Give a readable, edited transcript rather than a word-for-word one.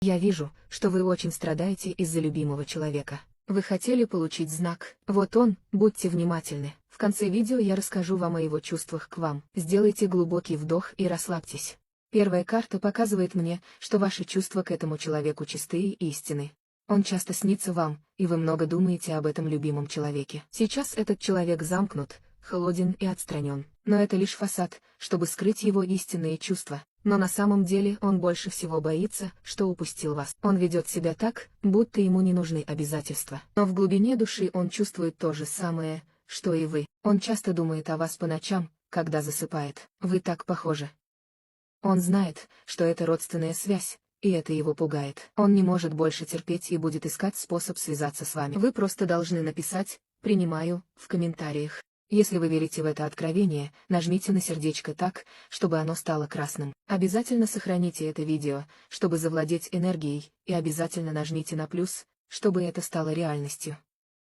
Я вижу, что вы очень страдаете из-за любимого человека. Вы хотели получить знак. Вот он, будьте внимательны. В конце видео я расскажу вам о его чувствах к вам. Сделайте глубокий вдох и расслабьтесь. Первая карта показывает мне, что ваши чувства к этому человеку чистые и истинны. Он часто снится вам, и вы много думаете об этом любимом человеке. Сейчас этот человек замкнут, холоден и отстранен. Но это лишь фасад, чтобы скрыть его истинные чувства. Но на самом деле он больше всего боится, что упустил вас. Он ведет себя так, будто ему не нужны обязательства. Но в глубине души он чувствует то же самое, что и вы. Он часто думает о вас по ночам, когда засыпает. Вы так похожи. Он знает, что это родственная связь, и это его пугает. Он не может больше терпеть и будет искать способ связаться с вами. Вы просто должны написать «принимаю» в комментариях. Если вы верите в это откровение, нажмите на сердечко так, чтобы оно стало красным. Обязательно сохраните это видео, чтобы завладеть энергией, и обязательно нажмите на плюс, чтобы это стало реальностью.